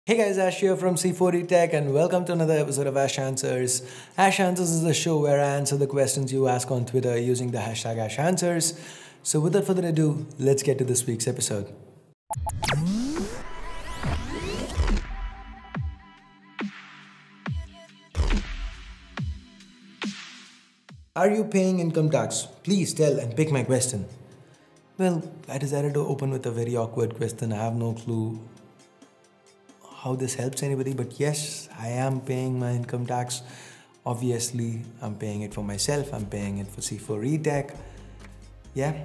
Hey guys, Ash here from C4E Tech and welcome to another episode of Ash Answers. Ash Answers is a show where I answer the questions you ask on Twitter using the hashtag Ash Answers. So without further ado, let's get to this week's episode. Are you paying income tax? Please tell and pick my question. Well, I decided to open with a very awkward question. I have no clue how this helps anybody, but yes, I am paying my income tax. Obviously, I'm paying it for myself, I'm paying it for C4E Tech. Yeah.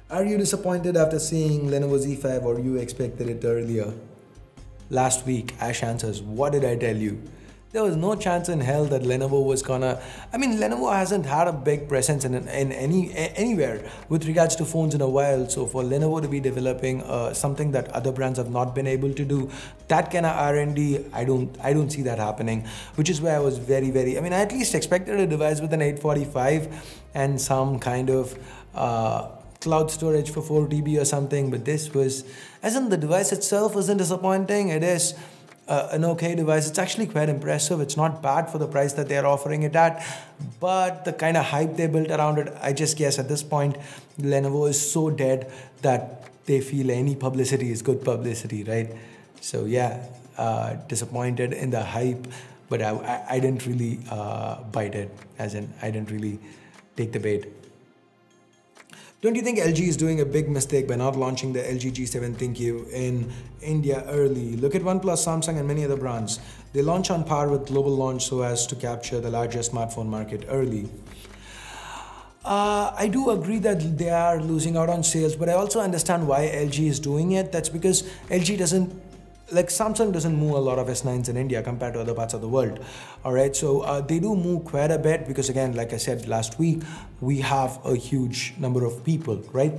Are you disappointed after seeing Lenovo Z5 or you expected it earlier? Last week, Ash Answers, what did I tell you? There was no chance in hell that Lenovo was gonna. Lenovo hasn't had a big presence in anywhere with regards to phones in a while. So for Lenovo to be developing something that other brands have not been able to do, that kind of R&D, I don't see that happening. Which is why I was very. I at least expected a device with an 845 and some kind of cloud storage for 4 TB or something. But this was, as in the device itself isn't disappointing. It is an okay device. It's actually quite impressive. It's not bad for the price that they're offering it at, but the kind of hype they built around it, I just guess at this point Lenovo is so dead that they feel any publicity is good publicity, right? So yeah, disappointed in the hype, but I didn't really bite it, as in I didn't really take the bait. Don't you think LG is doing a big mistake by not launching the LG G7 ThinQ in India early? Look at OnePlus, Samsung and many other brands. They launch on par with global launch so as to capture the larger smartphone market early. I do agree that they are losing out on sales, but I also understand why LG is doing it. That's because LG doesn't, like Samsung doesn't move a lot of S9s in India compared to other parts of the world. All right, so they do move quite a bit because, again, like I said last week, we have a huge number of people, right?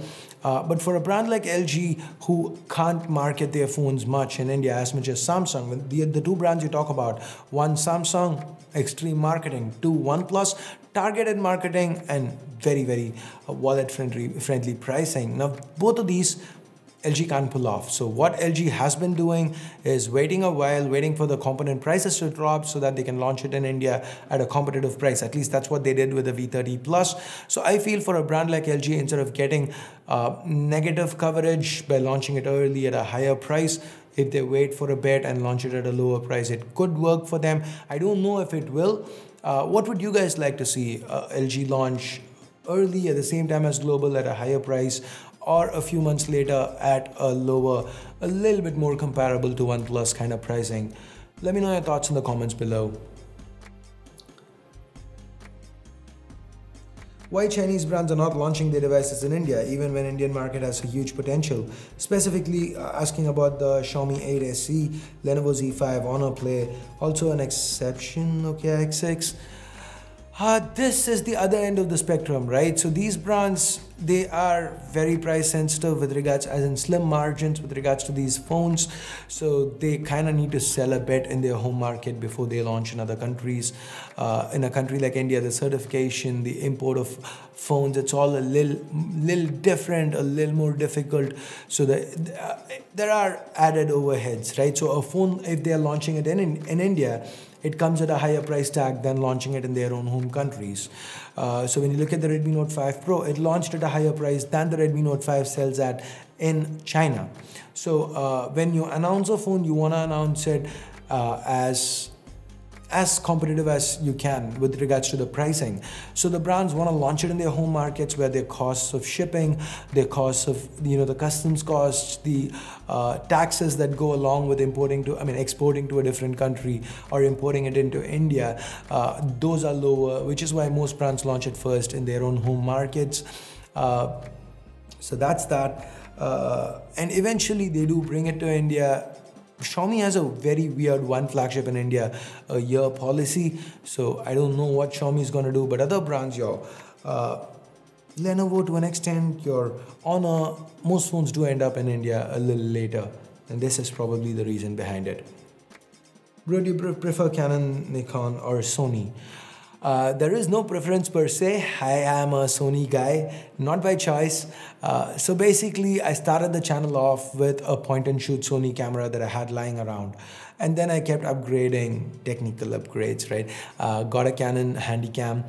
But for a brand like LG who can't market their phones much in India as much as Samsung, the two brands you talk about, one Samsung, extreme marketing, two OnePlus, targeted marketing and very wallet friendly pricing. Now both of these LG can't pull off. So what LG has been doing is waiting a while, waiting for the component prices to drop so that they can launch it in India at a competitive price. At least that's what they did with the V30 Plus. So I feel for a brand like LG, instead of getting negative coverage by launching it early at a higher price, if they wait for a bit and launch it at a lower price, it could work for them. I don't know if it will. What would you guys like to see? LG launch early at the same time as global at a higher price, or a few months later at a lower, a little bit more comparable to OnePlus kind of pricing? Let me know your thoughts in the comments below. Why Chinese brands are not launching their devices in India even when Indian market has a huge potential? Specifically asking about the Xiaomi 8 SE, Lenovo Z5, Honor Play, also an exception, Nokia X6. This is the other end of the spectrum, right? So these brands, they are very price sensitive with regards, as in slim margins with regards to these phones. So they kind of need to sell a bit in their home market before they launch in other countries. In a country like India, the certification, the import of phones, it's all a little different, a little more difficult. So there are added overheads, right? So a phone, if they're launching it in India, it comes at a higher price tag than launching it in their own home countries. So when you look at the Redmi Note 5 Pro, it launched at a higher price than the Redmi Note 5 sells at in China. So when you announce a phone, you want to announce it as competitive as you can with regards to the pricing. So the brands want to launch it in their home markets where their costs of shipping, their costs of the customs costs, the taxes that go along with exporting to a different country or importing it into India, those are lower, which is why most brands launch it first in their own home markets. So that's that. And eventually they do bring it to India. Xiaomi has a very weird one flagship in India a year policy, so I don't know what Xiaomi is going to do, but other brands, Lenovo to an extent, your Honor, most phones do end up in India a little later, and this is probably the reason behind it. Bro, do you prefer Canon, Nikon or Sony? There is no preference per se. I am a Sony guy, not by choice. So basically, I started the channel off with a point and shoot Sony camera that I had lying around. And then I kept upgrading, technical upgrades, right? Got a Canon Handycam,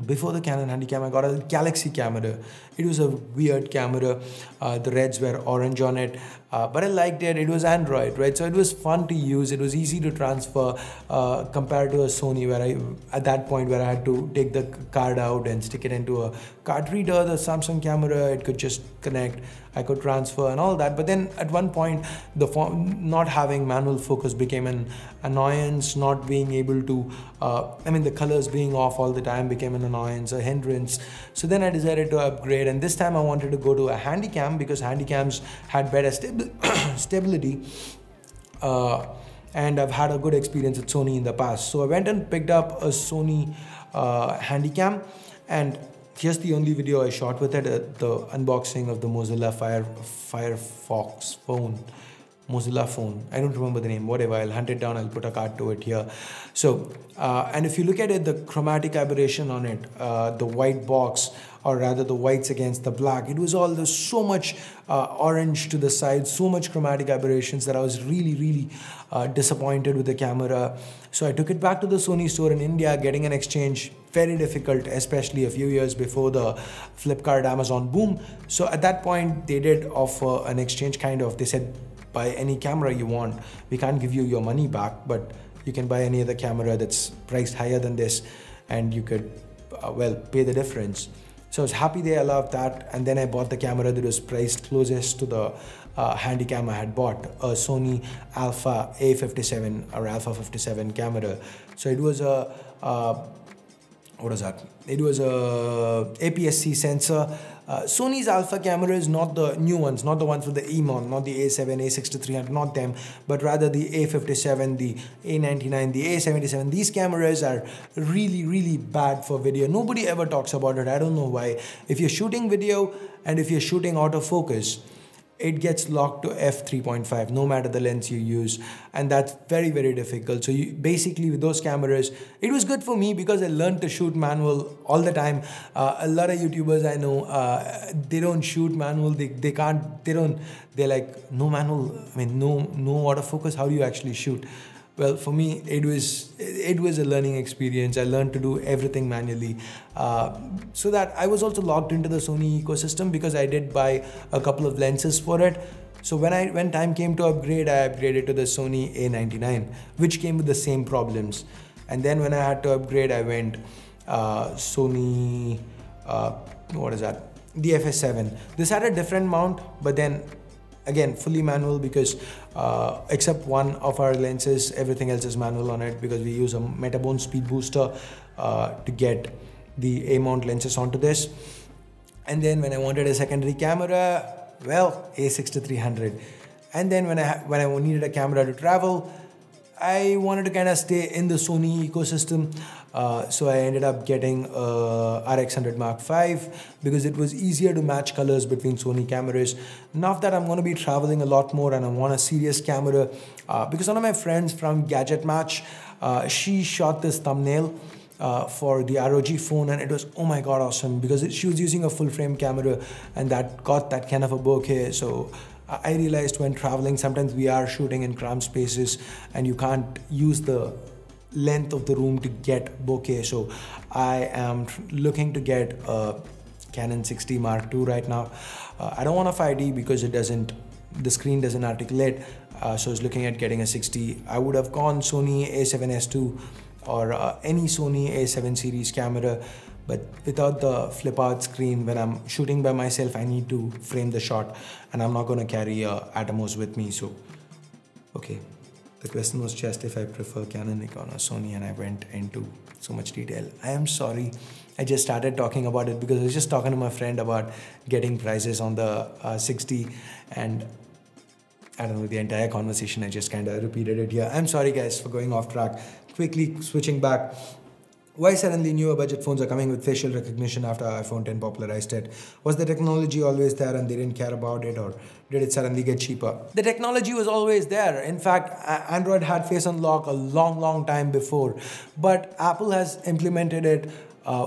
before the Canon Handycam, I got a Galaxy camera. It was a weird camera. The reds were orange on it, but I liked it. It was Android, right? So it was fun to use. It was easy to transfer compared to a Sony, where at that point where I had to take the card out and stick it into a card reader. The Samsung camera, it could just connect. I could transfer and all that. But then at one point, not having manual focus became an annoyance. Not being able to, the colors being off all the time became an annoyance, a hindrance. So then I decided to upgrade, and this time I wanted to go to a Handycam because Handycams had better stability. And I've had a good experience with Sony in the past. So I went and picked up a Sony Handycam, and here's the only video I shot with it, the unboxing of the Mozilla Firefox phone. Mozilla phone. I don't remember the name, whatever. I'll hunt it down. I'll put a card to it here. So, and if you look at it, the chromatic aberration on it, the white box, or rather the whites against the black, it was all so much orange to the side, so much chromatic aberrations that I was really disappointed with the camera. So I took it back to the Sony store in India, getting an exchange, very difficult, especially a few years before the Flipkart Amazon boom. So at that point, they did offer an exchange they said, buy any camera you want. We can't give you your money back, but you can buy any other camera that's priced higher than this, and you could, pay the difference. So I was happy they allowed that, and then I bought the camera that was priced closest to the Handycam I had bought, a Sony Alpha A57 or Alpha 57 camera. So it was a, what was that? It was a APS-C sensor. Sony's Alpha camera is not the new ones, not the ones with the EMON, not the A7, A6300, not them, but rather the A57, the A99, the A77. These cameras are really bad for video. Nobody ever talks about it. I don't know why. If you're shooting video and if you're shooting autofocus, it gets locked to f3.5 no matter the lens you use, and that's very difficult. So basically with those cameras, it was good for me because I learned to shoot manual all the time. A lot of YouTubers I know, they don't shoot manual. They're like, no manual, no autofocus. How do you actually shoot? Well, for me, it was a learning experience. I learned to do everything manually. So that I was also logged into the Sony ecosystem because I did buy a couple of lenses for it. So when time came to upgrade, I upgraded to the Sony A99, which came with the same problems. And then when I had to upgrade, I went Sony, what is that? The FS7. This had a different mount, but then again, fully manual because except one of our lenses, everything else is manual on it because we use a Metabone speed booster to get the A-mount lenses onto this. And then when I wanted a secondary camera, well, A6300. And then when I needed a camera to travel, I wanted to kind of stay in the Sony ecosystem. So I ended up getting RX100 Mark V because it was easier to match colors between Sony cameras. Now that I'm going to be traveling a lot more and I want a serious camera, because one of my friends from Gadget Match, she shot this thumbnail for the ROG phone, and it was, oh my god, awesome, because she was using a full frame camera and that got that kind of a bokeh. So I realized when traveling, sometimes we are shooting in cramped spaces and you can't use the length of the room to get bokeh. So I am looking to get a Canon 60 Mark II right now. I don't want a 5D because the screen doesn't articulate. So I was looking at getting a 60. I would have gone Sony A7S II or any Sony A7 series camera, but without the flip out screen, when I'm shooting by myself, I need to frame the shot, and I'm not going to carry Atomos with me. So, okay, the question was just if I prefer Canon, Nikon or Sony, and I went into so much detail. I am sorry. I just started talking about it because I was just talking to my friend about getting prices on the 60, and I don't know, the entire conversation, I just kind of repeated it here. I'm sorry guys for going off track. Quickly switching back. Why suddenly newer budget phones are coming with facial recognition after iPhone 10 popularized it? Was the technology always there and they didn't care about it, or did it suddenly get cheaper? The technology was always there. In fact, Android had face unlock a long time before, but Apple has implemented it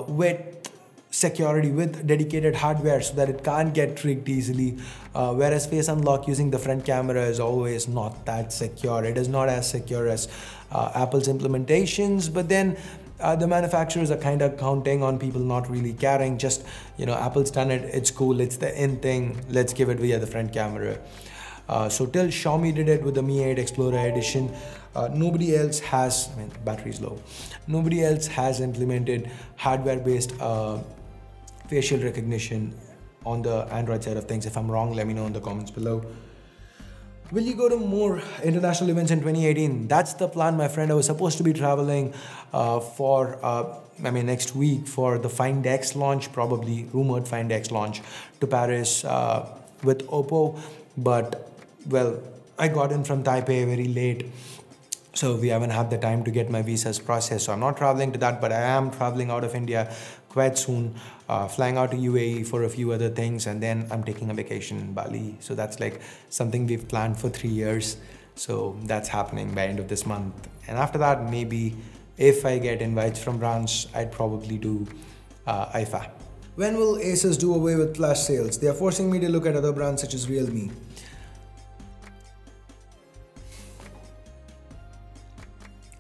with security, with dedicated hardware, so that it can't get tricked easily, whereas face unlock using the front camera is always not that secure. It is not as secure as Apple's implementations, but then the manufacturers are kind of counting on people not really caring. Just, Apple's done it, it's cool, it's the in thing, let's give it via the front camera. So till Xiaomi did it with the Mi 8 Explorer Edition, nobody else has, battery's low, nobody else has implemented hardware-based facial recognition on the Android side of things. If I'm wrong, let me know in the comments below. Will you go to more international events in 2018? That's the plan, my friend. I was supposed to be traveling next week for the Find X launch, probably rumored Find X launch, to Paris with Oppo. But, well, I got in from Taipei very late, so we haven't had the time to get my visas processed. So I'm not traveling to that, but I am traveling out of India quite soon, flying out to UAE for a few other things, and then I'm taking a vacation in Bali. So that's like something we've planned for 3 years. So that's happening by end of this month. And after that, maybe if I get invites from brands, I'd probably do IFA. When will Asus do away with flash sales? They are forcing me to look at other brands such as Realme.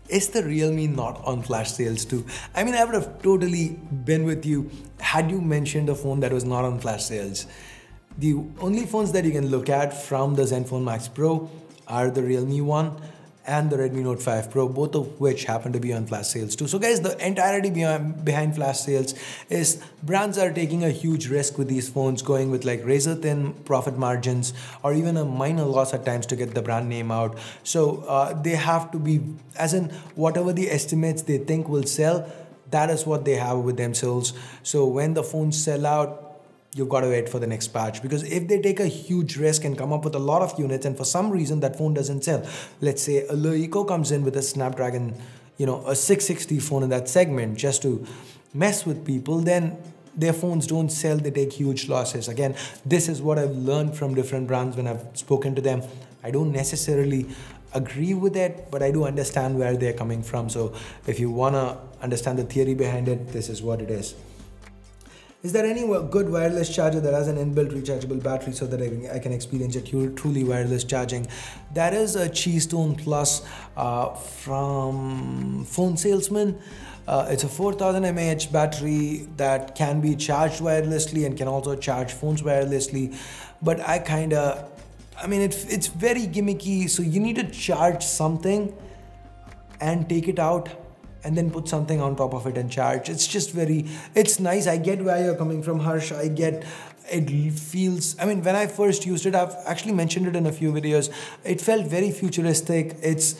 Is the Realme not on flash sales too? I would have totally been with you had you mentioned a phone that was not on flash sales. The only phones that you can look at from the Zenfone Max Pro are the Realme one and the Redmi Note 5 Pro, both of which happen to be on flash sales too. So guys, the entirety behind flash sales is brands are taking a huge risk with these phones, going with like razor thin profit margins or even a minor loss at times to get the brand name out. So they have to be, as in whatever the estimates they think will sell, that is what they have with themselves. So when the phones sell out, you've got to wait for the next batch, because if they take a huge risk and come up with a lot of units and for some reason that phone doesn't sell, let's say a LAKEY comes in with a Snapdragon, a 660 phone in that segment just to mess with people, then their phones don't sell, they take huge losses. Again, this is what I've learned from different brands when I've spoken to them. I don't necessarily agree with it, but I do understand where they're coming from. So if you want to understand the theory behind it, this is what it is. Is there any good wireless charger that has an inbuilt rechargeable battery so that I can experience a truly wireless charging? That is a Keystone Plus from Phone Salesman. It's a 4000 mAh battery that can be charged wirelessly and can also charge phones wirelessly. But it's very gimmicky. So you need to charge something and take it out and then put something on top of it and charge. It's nice. I get where you're coming from, Harsh. I get, it feels, when I first used it, I've actually mentioned it in a few videos, it felt very futuristic. It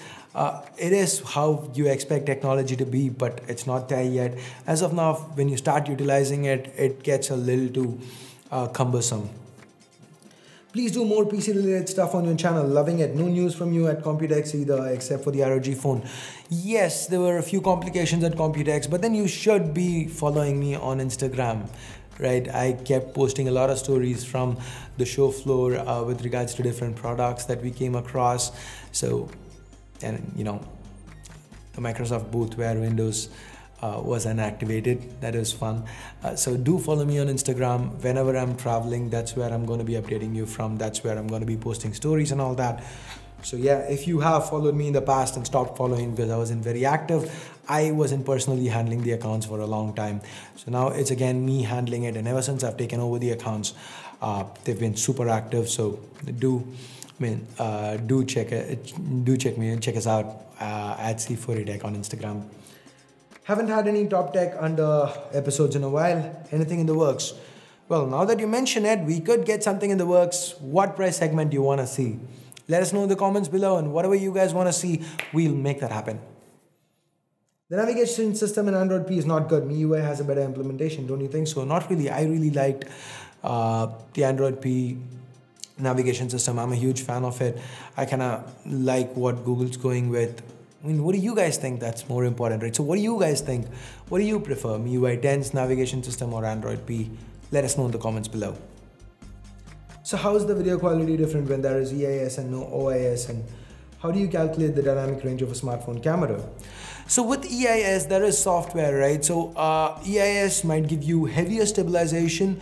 is how you expect technology to be, but it's not there yet. As of now, when you start utilizing it, it gets a little too cumbersome. Please do more PC related stuff on your channel. Loving it. No news from you at Computex either, except for the ROG phone. Yes, there were a few complications at Computex, but then you should be following me on Instagram, right? I kept posting a lot of stories from the show floor with regards to different products that we came across. So, and the Microsoft booth where Windows was unactivated. That is fun. So do follow me on Instagram. Whenever I'm traveling, that's where I'm going to be updating you from. That's where I'm going to be posting stories and all that. So yeah, if you have followed me in the past and stopped following because I wasn't very active, I wasn't personally handling the accounts for a long time. So now it's again me handling it, and ever since I've taken over the accounts, they've been super active. So do check me and check us out at C4ATech on Instagram. Haven't had any top tech under episodes in a while. Anything in the works? Well, now that you mention it, we could get something in the works. What price segment do you want to see? Let us know in the comments below, and whatever you guys want to see, we'll make that happen. The navigation system in Android P is not good. MIUI has a better implementation, don't you think so? Not really. I really liked the Android P navigation system. I'm a huge fan of it. I kind of like what Google's going with I mean, what do you guys think that's more important, right? So what do you guys think? What do you prefer, MIUI 10's navigation system or Android P? Let us know in the comments below. So how is the video quality different when there is EIS and no OIS, and how do you calculate the dynamic range of a smartphone camera? So with EIS, there is software, right? So EIS might give you heavier stabilization,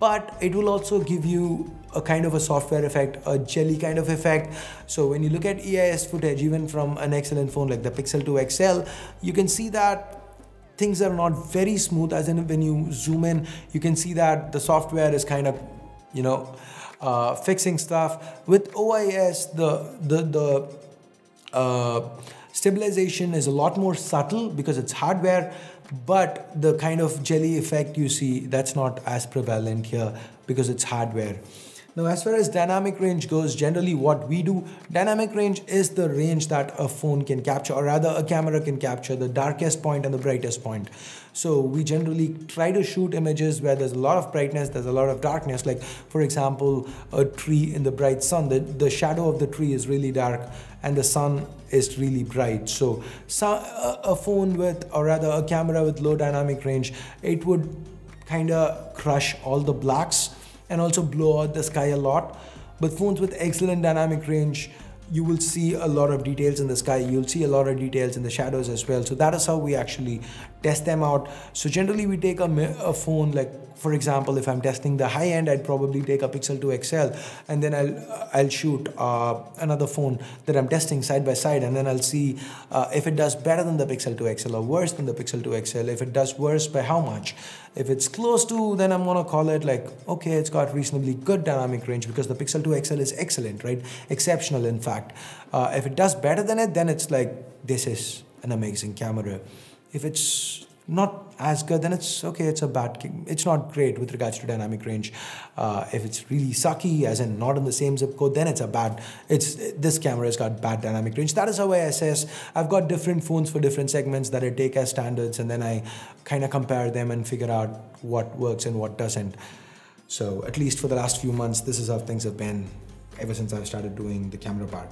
but it will also give you a kind of a software effect, a jelly kind of effect. So when you look at EIS footage, even from an excellent phone like the Pixel 2 XL, you can see that things are not very smooth, as in when you zoom in, you can see that the software is kind of, you know, fixing stuff. With OIS, the stabilization is a lot more subtle because it's hardware, but the kind of jelly effect you see, that's not as prevalent here because it's hardware. Now, as far as dynamic range goes, generally what we do, dynamic range is the range that a phone can capture, or rather a camera can capture, the darkest point and the brightest point. So we generally try to shoot images where there's a lot of brightness, there's a lot of darkness. Like for example, a tree in the bright sun, the shadow of the tree is really dark and the sun is really bright. So a phone with, or rather a camera with low dynamic range, it would kind of crush all the blacks and also blow out the sky a lot. But phones with excellent dynamic range, you will see a lot of details in the sky, you'll see a lot of details in the shadows as well. So that is how we actually test them out. So generally we take a phone, like for example, if I'm testing the high end, I'd probably take a Pixel 2 XL, and then I'll shoot another phone that I'm testing side by side, and then I'll see if it does better than the Pixel 2 XL or worse than the Pixel 2 XL. If it does worse, by how much? If it's close to, then I'm gonna call it like, okay, it's got reasonably good dynamic range because the Pixel 2 XL is excellent, right? Exceptional, in fact. If it does better than it, then it's like, this is an amazing camera. If it's not as good, then it's okay, it's not great with regards to dynamic range. If it's really sucky, as in not in the same zip code, then this camera has got bad dynamic range. That is how I assess. I've got different phones for different segments that I take as standards, and then I kind of compare them and figure out what works and what doesn't. So at least for the last few months, this is how things have been ever since I've started doing the camera part.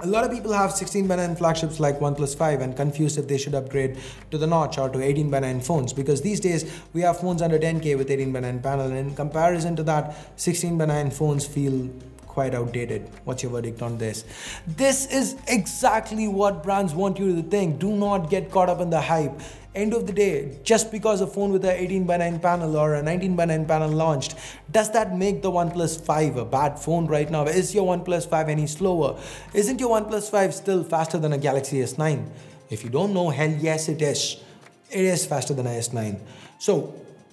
A lot of people have 16:9 flagships like OnePlus 5 and confused if they should upgrade to the notch or to 18:9 phones, because these days we have phones under 10K with 18:9 panel, and in comparison to that, 16:9 phones feel quite outdated. What's your verdict on this? This is exactly what brands want you to think. Do not get caught up in the hype. End of the day, just because a phone with a 18:9 panel or a 19:9 panel launched, does that make the OnePlus 5 a bad phone right now? Is your OnePlus 5 any slower? Isn't your OnePlus 5 still faster than a Galaxy S9? If you don't know, hell yes it is. It is faster than a S9. So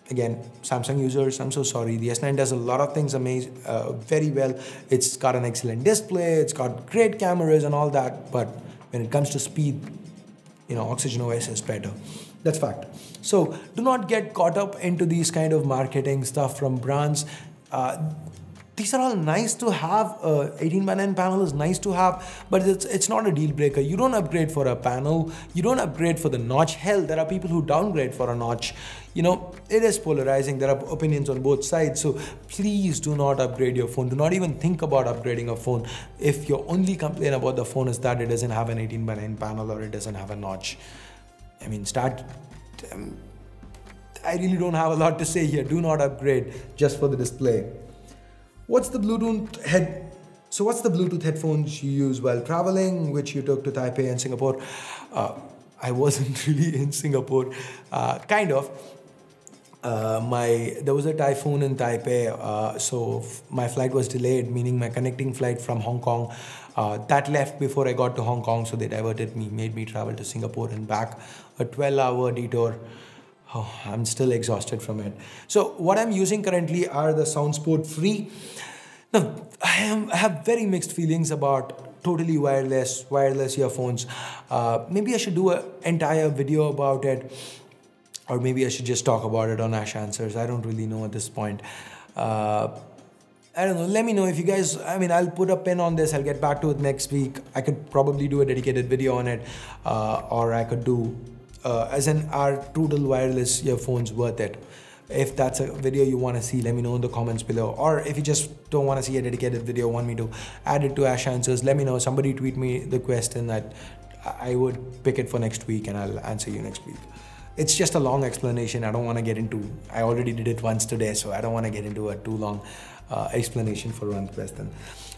again, Samsung users, I'm so sorry. The S9 does a lot of things very well. It's got an excellent display, it's got great cameras and all that, but when it comes to speed, you know, Oxygen OS is better. That's fact. So do not get caught up into these kind of marketing stuff from brands. These are all nice to have. 18:9 panel is nice to have, but it's not a deal breaker. You don't upgrade for a panel. You don't upgrade for the notch. Hell, there are people who downgrade for a notch. You know, it is polarizing. There are opinions on both sides. So please do not upgrade your phone. Do not even think about upgrading a phone if your only complaint about the phone is that it doesn't have an 18:9 panel or it doesn't have a notch. I mean, I really don't have a lot to say here. Do not upgrade just for the display. What's the Bluetooth headphones you use while traveling, which you took to Taipei and Singapore? I wasn't really in Singapore, kind of. There was a typhoon in Taipei, so my flight was delayed, meaning my connecting flight from Hong Kong that left before I got to Hong Kong, so they diverted me, made me travel to Singapore and back, a 12-hour detour. Oh, I'm still exhausted from it. So what I'm using currently are the SoundSport Free. Now, I have very mixed feelings about totally wireless earphones. Maybe I should do an entire video about it, or maybe I should just talk about it on Ash Answers. I don't really know at this point. I don't know. Let me know if you guys, I'll put a pin on this. I'll get back to it next week. I could probably do a dedicated video on it, or I could do as an are total wireless earphones worth it? If that's a video you want to see, let me know in the comments below. Or if you just don't want to see a dedicated video, want me to add it to Ash Answers, let me know. Somebody tweet me the question that I would pick it for next week and I'll answer you next week. It's just a long explanation. I don't want to get into, I already did it once today, so I don't want to get into a too long explanation for one question.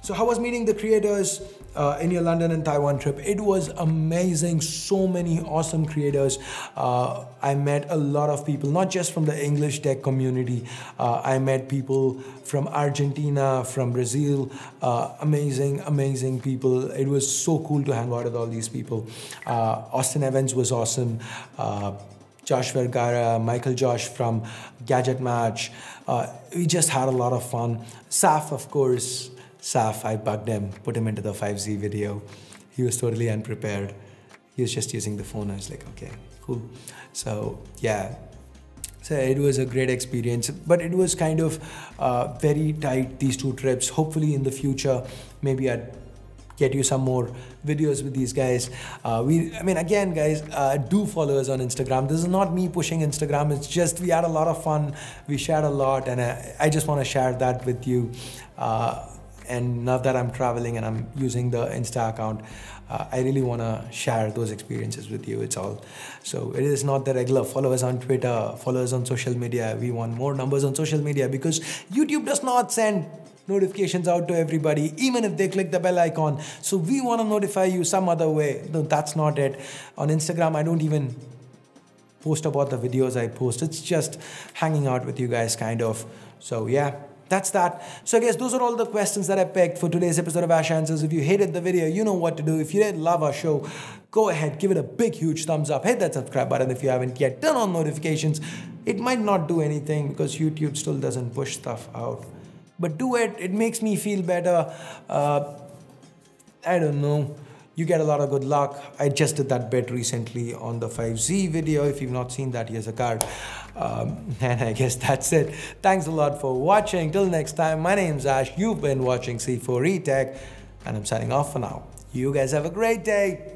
So how was meeting the creators in your London and Taiwan trip? It was amazing. So many awesome creators. I met a lot of people, not just from the English tech community. I met people from Argentina, from Brazil. Amazing people. It was so cool to hang out with all these people. Austin Evans was awesome. Josh Vergara, Michael Josh from Gadget Match. We just had a lot of fun. Saf, of course. Saf, I bugged him, put him into the 5Z video. He was totally unprepared. He was just using the phone. I was like, okay, cool. So yeah, so it was a great experience, but it was kind of very tight, these two trips. Hopefully in the future, maybe I'd get you some more videos with these guys. I mean, again, guys, do follow us on Instagram. This is not me pushing Instagram. It's just we had a lot of fun. We shared a lot, and I just want to share that with you. And now that I'm traveling and I'm using the Insta account, I really want to share those experiences with you. It's all. So it is not the regular. Follow us on Twitter, follow us on social media. We want more numbers on social media because YouTube does not send notifications out to everybody, even if they click the bell icon. So we want to notify you some other way. No, that's not it. On Instagram, I don't even post about the videos I post. It's just hanging out with you guys, kind of. So yeah. That's that. So I guess those are all the questions that I picked for today's episode of Ash Answers. If you hated the video, you know what to do. If you did love our show, go ahead, give it a big, huge thumbs up. Hit that subscribe button if you haven't yet. Turn on notifications. It might not do anything because YouTube still doesn't push stuff out. But do it. It makes me feel better. I don't know. You get a lot of good luck. I just did that bit recently on the 5Z video. If you've not seen that, here's a card. And I guess that's it. Thanks a lot for watching. Till next time, my name's Ash. You've been watching C4E Tech, and I'm signing off for now. You guys have a great day.